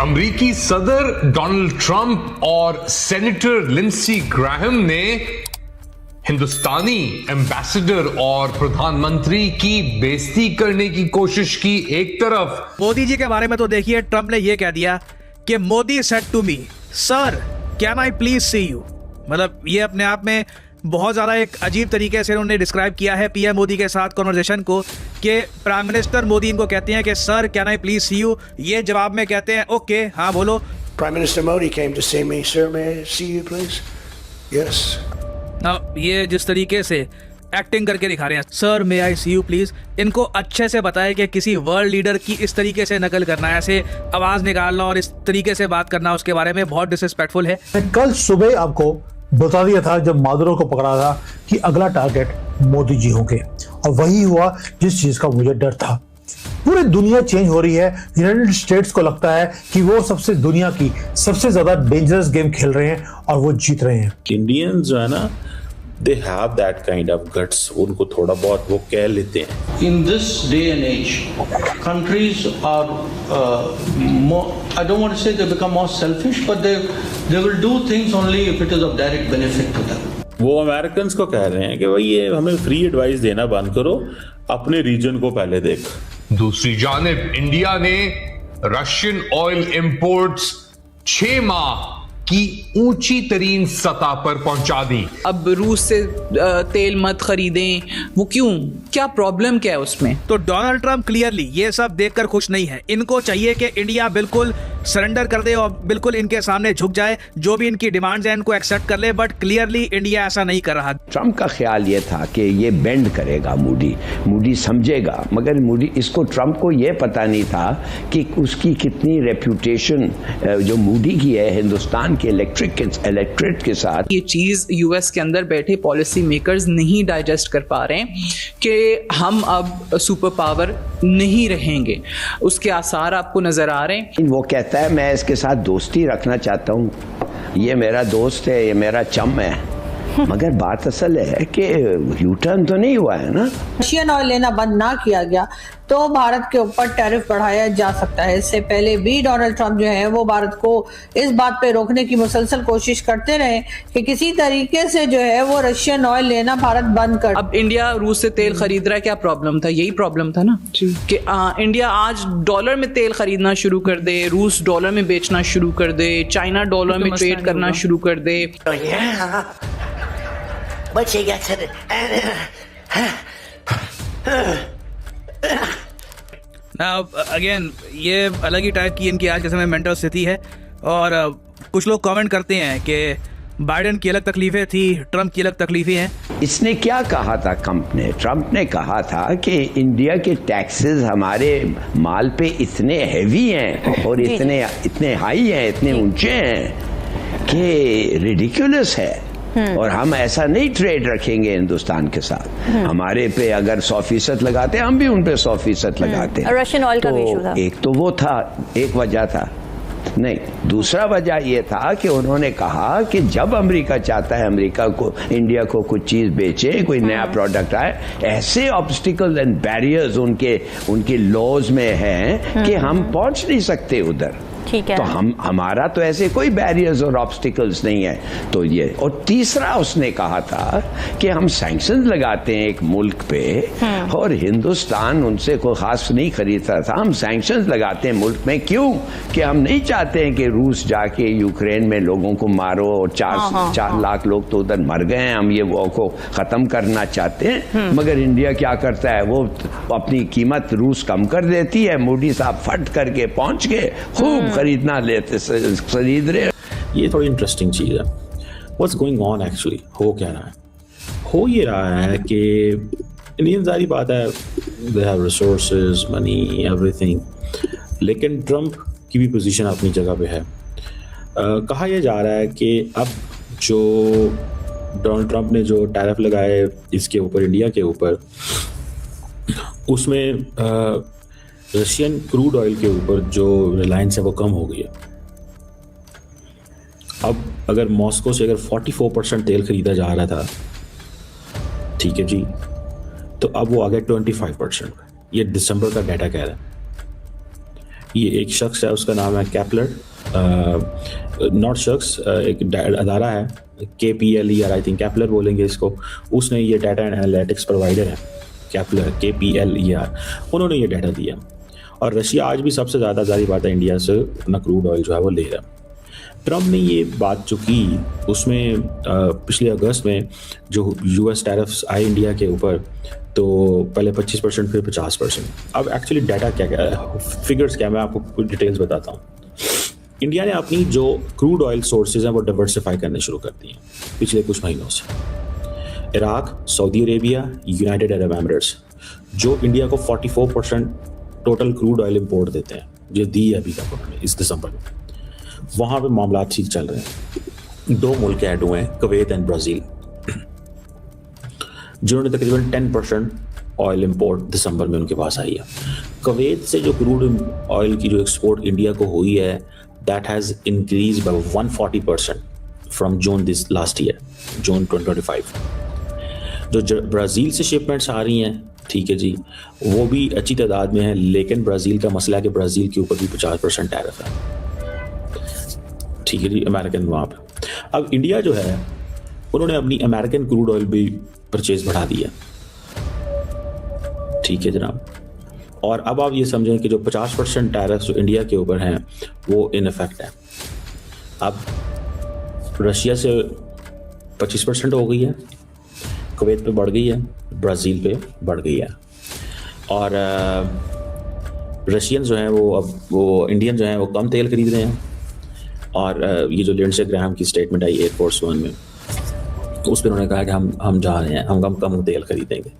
अमेरिकी सदर Donald Trump और सेनेटर लिंडसे ग्राहम ने हिंदुस्तानी एम्बेसडर और प्रधानमंत्री की बेइज्जती करने की कोशिश की। एक तरफ मोदी जी के बारे में तो देखिए, ट्रंप ने यह कह दिया कि Modi said to me, sir can I please see you. मतलब ये अपने आप में बहुत ज़्यादा एक अजीब तरीके से उन्होंने डिस्क्राइब किया है पीएम मोदी के साथ कॉन्वर्जेशन को, कि प्राइम मिनिस्टर मोदी इनको कहते हैं कि sir can I please see you, ये जवाब में कहते हैं ओके हाँ बोलो। Prime minister Modi came to see me, sir, may I see you please? Yes. ये जिस तरीके से एक्टिंग करके दिखा रहे हैं, sir may I see you please, इनको अच्छे से बताया कि किसी वर्ल्ड लीडर की इस तरीके से नकल करना, ऐसे आवाज निकालना और इस तरीके से बात करना उसके बारे में बहुत डिसरिस्पेक्टफुल है। कल सुबह आपको बता दिया था जब मादुरो को पकड़ा था कि अगला टारगेट मोदी जी होंगे, और वही हुआ जिस चीज का मुझे डर था। पूरी दुनिया चेंज हो रही है। यूनाइटेड स्टेट्स को लगता है कि वो सबसे दुनिया की सबसे ज्यादा डेंजरस गेम खेल रहे हैं और वो जीत रहे हैं। इंडियंस जो है ना, they have that kind of guts, उनको थोड़ा बहुत वो कह लेते हैं। In this day and age, countries are more, I don't want to say they become more selfish, but they will do things only if it is of direct benefit to them. वो American को कह रहे हैं कि भाई ये हमें free advice देना बंद करो, अपने रीजन को पहले देख। दूसरी जानिब इंडिया ने रशियन ऑयल इंपोर्ट्स 6 माह की ऊंची तरीन सतह पर पहुंचा दी। अब रूस से तेल मत खरीदें, वो क्यों, क्या प्रॉब्लम क्या है उसमें? तो डोनाल्ड ट्रंप क्लियरली ये सब देखकर खुश नहीं है। इनको चाहिए कि इंडिया बिल्कुल सरेंडर कर दे और बिल्कुल इनके सामने झुक जाए, जो भी इनकी डिमांड्स हैं इनको एक्सेप्ट कर ले, बट क्लियरली इंडिया ऐसा नहीं कर रहा। ट्रंप का ख्याल ये था कि ये बेंड करेगा, मूडी समझेगा, मगर मूडी इसको, ट्रंप को ये पता नहीं था कि उसकी कितनी रेप्यूटेशन जो मूडी की है हिंदुस्तान के इलेक्ट्रेट के साथ। ये चीज यूएस के अंदर बैठे पॉलिसी मेकर्स नहीं डाइजेस्ट कर पा रहे हैं कि हम अब सुपर पावर नहीं रहेंगे, उसके आसार आपको नजर आ रहे हैं। वो कहता है मैं इसके साथ दोस्ती रखना चाहता हूँ, ये मेरा दोस्त है, ये मेरा चम है, मगर बात असल है कि यू टर्न तो नहीं हुआ है ना। रशियन ऑयल लेना बंद ना किया गया तो भारत के ऊपर टैरिफ बढ़ाया जा सकता है। इससे पहले भी डोनाल्ड ट्रंप जो है वो भारत को इस बात पे रोकने की मुसलसल कोशिश करते रहे कि किसी तरीके से जो है वो रशियन ऑयल लेना भारत बंद कर। अब इंडिया रूस से तेल खरीद रहा है, क्या प्रॉब्लम था? यही प्रॉब्लम था ना कि इंडिया आज डॉलर में तेल खरीदना शुरू कर दे, रूस डॉलर में बेचना शुरू कर दे, चाइना डॉलर में ट्रेड करना शुरू कर दे। अगेन ये अलग ही टाइप की इनकी आज के समय मेंटल स्थिति है। और कुछ लोग कमेंट करते हैं कि बाइडेन की अलग तकलीफें थी, ट्रंप की अलग तकलीफें हैं। इसने क्या कहा था ट्रंप ने कहा था कि इंडिया के टैक्सेस हमारे माल पे इतने हैवी हैं और इतने हाई हैं, इतने ऊंचे हैं कि रिडिकुलस है, और हम ऐसा नहीं ट्रेड रखेंगे हिंदुस्तान के साथ। हमारे पे अगर 100% लगाते हम भी उन पे 100% लगाते हैं। रशियन ऑयल का भी इशू था। एक तो वो था, एक वजह था, नहीं दूसरा वजह ये था कि उन्होंने कहा कि जब अमेरिका चाहता है अमेरिका को इंडिया को कुछ चीज बेचे, कोई नया प्रोडक्ट आए, ऐसे ऑब्स्टिकल एंड बैरियर्स उनके लॉज में हैं कि हम पहुंच नहीं सकते उधर। ठीक है। तो हमारा तो ऐसे कोई बैरियर्स और ऑब्स्टिकल्स नहीं है। तो ये, और तीसरा उसने कहा था कि हम सैंक्शंस लगाते हैं एक मुल्क पे और हिंदुस्तान उनसे कोई खास नहीं खरीदता था, हम सैंक्शंस लगाते हैं मुल्क में, क्यों कि हम नहीं चाहते हैं कि रूस जाके यूक्रेन में लोगों को मारो और 4 लाख लोग तो उधर मर गए हैं, हम ये वो को खत्म करना चाहते हैं। मगर इंडिया क्या करता है, वो अपनी कीमत रूस कम कर देती है, मोदी साहब फट करके पहुंच गए, खूब खरीदना लेते खरीद रहे। ये थोड़ी इंटरेस्टिंग चीज है। व्हाट्स गोइंग ऑन एक्चुअली, हो क्या रहा है? हो ये रहा है कि इंडियन, सारी बात है, they have resources, money, everything, लेकिन ट्रंप की भी पोजीशन अपनी जगह पे है। कहा यह जा रहा है कि अब जो डोनाल्ड ट्रंप ने जो टैरिफ लगाए इसके ऊपर, इंडिया के ऊपर, उसमें रशियन क्रूड ऑयल के ऊपर जो रिलायंस है वो कम हो गई है। अब अगर मॉस्को से अगर 44% तेल खरीदा जा रहा था, ठीक है जी, तो अब वो आ गया 25%। ये दिसंबर का डाटा कह रहा है। ये एक शख्स है, उसका नाम है कैपलर, नॉट शख्स, एक अदारा है, KPLER, आई थिंक कैपलर बोलेंगे इसको। उसने ये डाटा एनालिटिक्स प्रोवाइडर है कैपलर, KPLER, उन्होंने ये डाटा दिया। और रशिया आज भी सबसे ज़्यादा, जारी बात है, इंडिया से अपना क्रूड ऑयल जो है वो ले रहा है। ट्रम्प ने ये बात जो की उसमें पिछले अगस्त में जो US टैरिफ्स आए इंडिया के ऊपर, तो पहले 25% फिर 50%। अब एक्चुअली डाटा क्या है, फिगर्स क्या, मैं आपको कुछ डिटेल्स बताता हूँ। इंडिया ने अपनी जो क्रूड ऑयल सोर्सेज हैं वो डाइवर्सिफाई करने शुरू कर दिए पिछले कुछ महीनों से। Iraq, Saudi Arabia, United Arab Emirates, जो इंडिया को 44% टोटल क्रूड ऑयल इंपोर्ट देते हैं, जो दी है अभी तक उन्होंने इस दिसंबर में, वहाँ पे मामला ठीक चल रहे हैं। 2 मुल्क ऐड हुए हैं, कुवैत एंड ब्राज़ील, जिन्होंने तकरीबन 10% ऑयल इंपोर्ट दिसंबर में उनके पास आई है। कुवैत से जो क्रूड ऑयल की जो एक्सपोर्ट इंडिया को हुई है, that has increase by 140% from June this last year, June 2025। जो ब्राज़ील से शिपमेंट्स आ रही हैं, ठीक है जी, वो भी अच्छी तादाद में है, लेकिन ब्राज़ील का मसला है कि ब्राज़ील के ऊपर भी 50% टैरिफ है, ठीक है जी, अमेरिकन वहाँ पर। अब इंडिया जो है, उन्होंने अपनी अमेरिकन क्रूड ऑयल भी परचेज बढ़ा दिया, ठीक है जनाब। और अब आप ये समझें कि जो 50% टैरिफ जो इंडिया के ऊपर हैं वो इन इफेक्ट है। अब रशिया से 25% हो गई है, कुवैत पे बढ़ गई है, ब्राज़ील पे बढ़ गई है, और रशियन जो हैं वो इंडियन जो हैं वो कम तेल खरीद रहे हैं। और ये जो लिंडसे ग्राहम की स्टेटमेंट आई एयरफोर्स 1 में, उस पर उन्होंने कहा कि हम जा रहे हैं, हम कम तेल खरीदेंगे।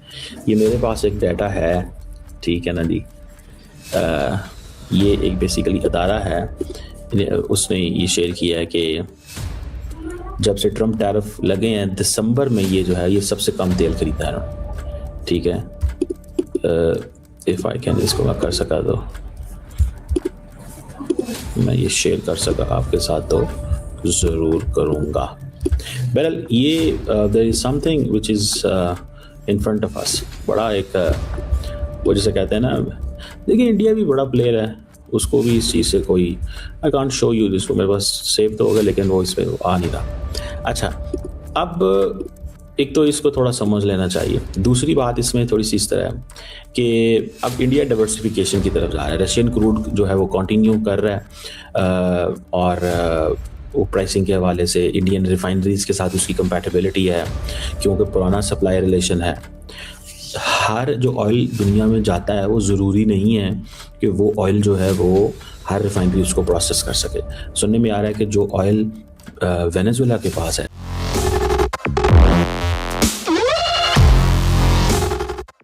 ये मेरे पास एक डाटा है, ठीक है ना जी, ये एक बेसिकली अदारा है, उसने ये शेयर किया है कि जब से ट्रम्प टैरिफ लगे हैं दिसंबर में ये जो है ये सबसे कम तेल खरीदा है, ठीक है। इफ़ आई कैन, इसको मैं कर सका तो मैं ये शेयर कर सका आपके साथ तो ज़रूर करूँगा। बहरहाल ये there is something which is in front of us, बड़ा एक वो जिसे कहते हैं ना, देखिए इंडिया भी बड़ा प्लेयर है, उसको भी इस चीज़ से कोई, I can't show you this, मेरे पास सेव तो होगा लेकिन वो इस पर आ नहीं रहा। अच्छा, अब एक तो इसको थोड़ा समझ लेना चाहिए। दूसरी बात इसमें थोड़ी सी इस तरह है कि अब इंडिया डाइवर्सिफिकेशन की तरफ जा रहा है। रशियन क्रूड जो है वो कंटिन्यू कर रहा है, और वो प्राइसिंग के हवाले से इंडियन रिफाइनरीज के साथ उसकी कंपैटिबिलिटी है, क्योंकि पुराना सप्लाई रिलेशन है। हर जो ऑयल दुनिया में जाता है वो ज़रूरी नहीं है कि वो ऑयल जो है वो हर रिफाइनरी उसको प्रोसेस कर सके। सुनने में आ रहा है कि जो ऑयल वेनेजुएला के पास है